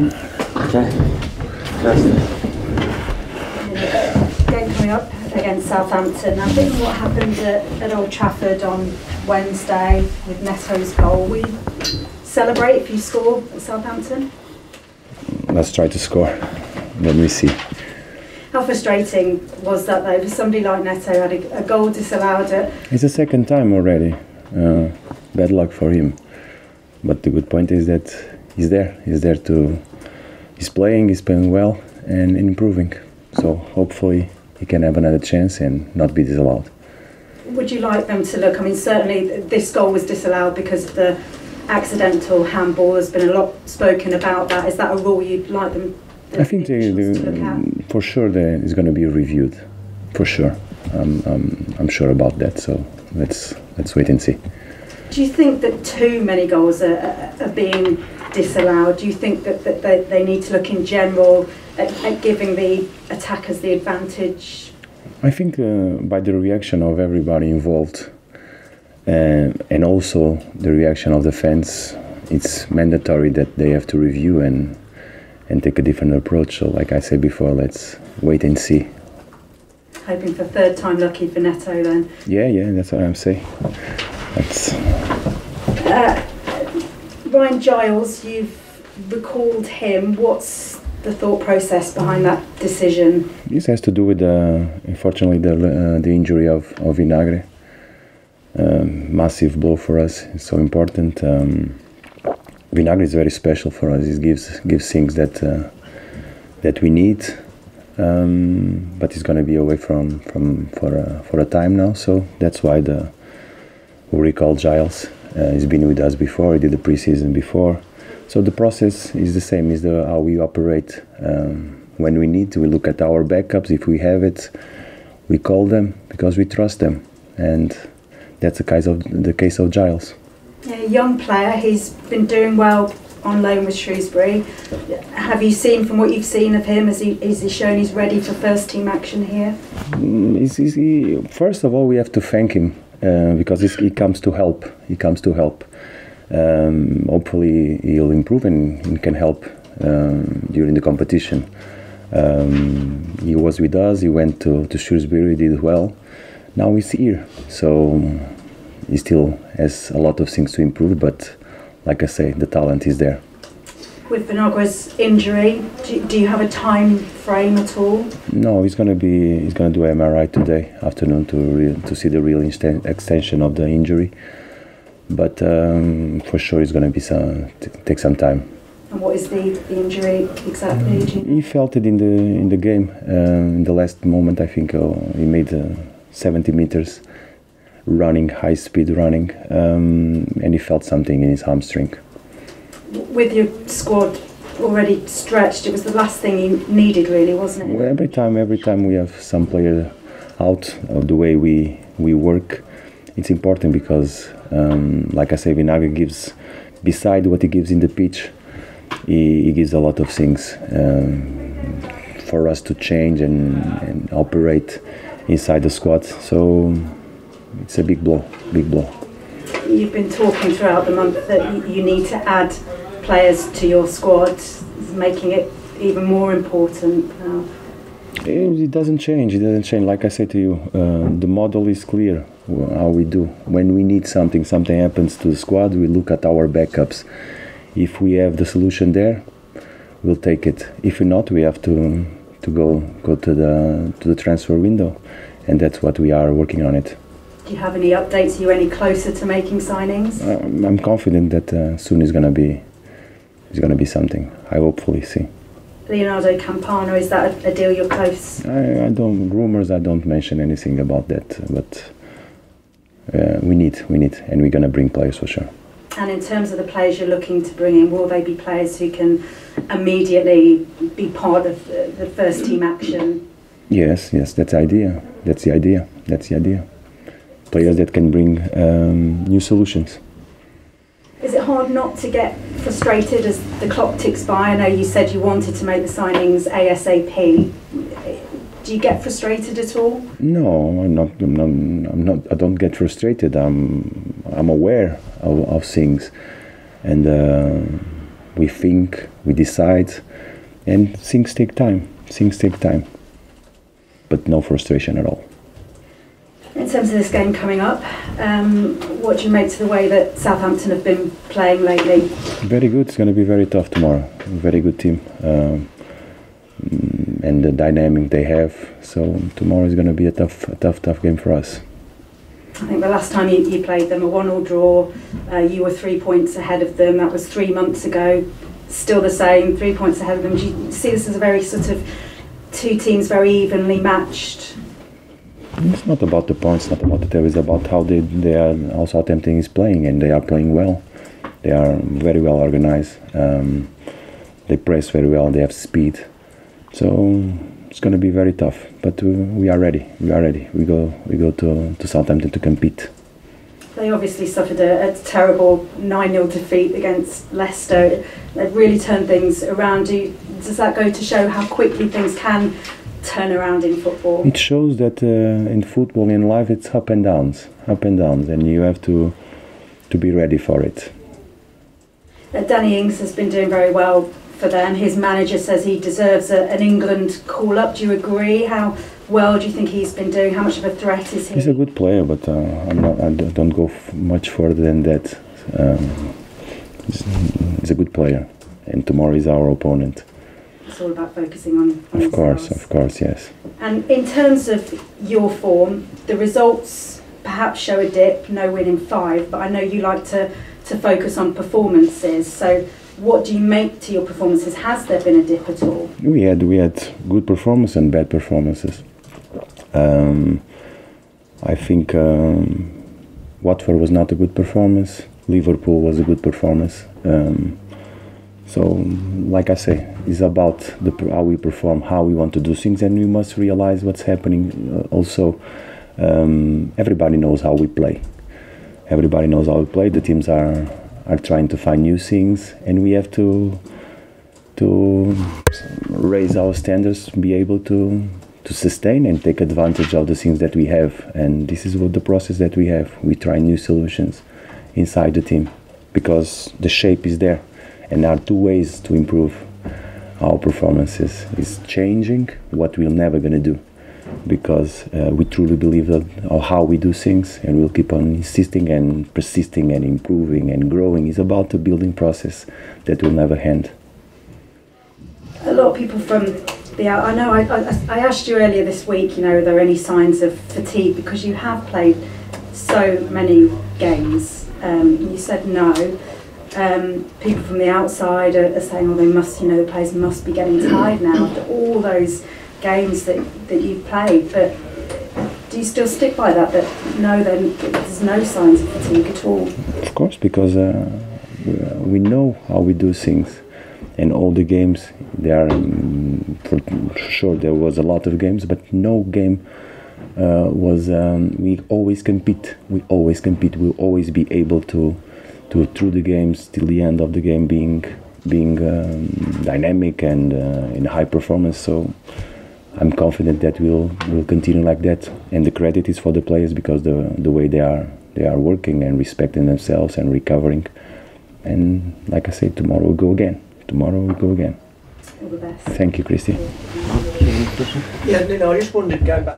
Okay. Just. Game coming up against Southampton. I think what happened at Old Trafford on Wednesday with Neto's goal, we celebrate if you score at Southampton? Let's try to score, then we see. How frustrating was that though? For somebody like Neto had a goal disallowed at... It's the second time already. Bad luck for him. But the good point is that he's there. He's playing well and improving. So hopefully he can have another chance and not be disallowed. Would you like them to look? I mean, certainly this goal was disallowed because of the accidental handball. There's been a lot spoken about that. Is that a rule you'd like them? I think for sure it's going to be reviewed. For sure, I'm sure about that. So let's wait and see. Do you think that too many goals are being disallowed? Do you think that they need to look in general at giving the attackers the advantage? I think by the reaction of everybody involved and also the reaction of the fans, it's mandatory that they have to review and take a different approach. So like I said before, let's wait and see. Hoping for third time lucky for Neto then? Yeah, that's what I'm saying. Ryan Giles, you've recalled him. What's the thought process behind that decision? This has to do with, unfortunately, the injury of Vinagre. Massive blow for us. It's so important. Vinagre is very special for us. It gives things that we need. But he's going to be away for a time now. So that's why we recall Giles. He's been with us before. He did the pre-season before. So the process is the same. Is how we operate. When we need to, we look at our backups. If we have it, we call them because we trust them, and that's the case of Giles. Yeah, a young player. He's been doing well on loan with Shrewsbury. Have you seen, from what you've seen of him, has he shown he's ready for first team action here? First of all, we have to thank him because he comes to help. Hopefully he'll improve and he can help during the competition. He was with us, he went to Shrewsbury, did well. Now he's here, so he still has a lot of things to improve, but like I say, the talent is there. With Vinagre's injury, do you have a time frame at all? No, he's going to do MRI today afternoon to see the real extension of the injury. But for sure, it's going to take some time. And what is the injury exactly? He felt it in the game. In the last moment, I think he made 70 meters running, high speed running, and he felt something in his hamstring. With your squad already stretched, it was the last thing you needed, really, wasn't it? Well, every time we have some player out of the way we work, it's important because, like I say, Vinagre gives, beside what he gives in the pitch, he gives a lot of things for us to change and operate inside the squad. So it's a big blow. You've been talking throughout the month that you need to add players to your squad, making it even more important now. It doesn't change. Like I said to you, the model is clear how we do. When we need something happens to the squad, we look at our backups. If we have the solution there, we'll take it. If not, we have to go to the transfer window, and that's what we are working on it. Do you have any updates? Are you any closer to making signings? I'm confident that soon is going to be something. I hopefully see. Leonardo Campana, is that a deal you're close? I don't mention anything about that, but we need, and we're going to bring players for sure. And in terms of the players you're looking to bring in, will they be players who can immediately be part of the first team action? Yes, that's the idea. Players that can bring new solutions. Is it hard not to get frustrated as the clock ticks by? I know you said you wanted to make the signings ASAP. Do you get frustrated at all? No, I'm not. I don't get frustrated. I'm aware of things, and we think, we decide, and things take time. Things take time, but no frustration at all. In terms of this game coming up, what do you make to the way that Southampton have been playing lately? Very good. It's going to be very tough tomorrow. Very good team, and the dynamic they have. So tomorrow is going to be a tough game for us. I think the last time you played them, a 1-1 draw, you were 3 points ahead of them. That was 3 months ago. Still the same, 3 points ahead of them. Do you see this as a very sort of two teams very evenly matched? It's not about the points, not about the table. It's about how how Southampton is playing, and they are playing well. They are very well organized. They press very well. They have speed. So it's going to be very tough. But we are ready. We are ready. We go to Southampton to compete. They obviously suffered a terrible 9-0 defeat against Leicester. They've really turned things around. Does that go to show how quickly things can turn around in football? It shows that in football, in life, it's up and downs, and you have to be ready for it. Danny Ings has been doing very well for them. His manager says he deserves an England call-up. Do you agree? How well do you think he's been doing? How much of a threat is he? He's a good player, but I don't go much further than that. He's a good player, and tomorrow is our opponent. It's all about focusing on Of course, yes. And in terms of your form, the results perhaps show a dip, no win in 5, but I know you like to focus on performances. So what do you make to your performances? Has there been a dip at all? We had good performances and bad performances. I think Watford was not a good performance. Liverpool was a good performance. So, like I say, it's about how we perform, how we want to do things, and we must realize what's happening. Also, everybody knows how we play. Everybody knows how we play. The teams are trying to find new things, and we have to raise our standards, be able to sustain and take advantage of the things that we have. And this is what the process that we have. We try new solutions inside the team because the shape is there. And there are 2 ways to improve our performances. Is changing what we're never going to do, because we truly believe that how we do things, and we'll keep on insisting and persisting and improving and growing. It's about a building process that will never end. A lot of people from the out. I know I asked you earlier this week, are there any signs of fatigue, because you have played so many games. You said no. People from the outside are saying, they must, the players must be getting tired now after all those games that you've played. But do you still stick by that no, then there's no signs of fatigue at all? Of course, because we know how we do things, and all the games, there are, for sure there was a lot of games, but no game was, we always compete, we'll always be able to through the games till the end of the game being dynamic and in high performance. So I'm confident that we'll continue like that, and the credit is for the players, because the way they are working and respecting themselves and recovering. And like I said, tomorrow we'll go again. All the best. Thank you, Christy. Yeah, Nuno, I just wondered, going back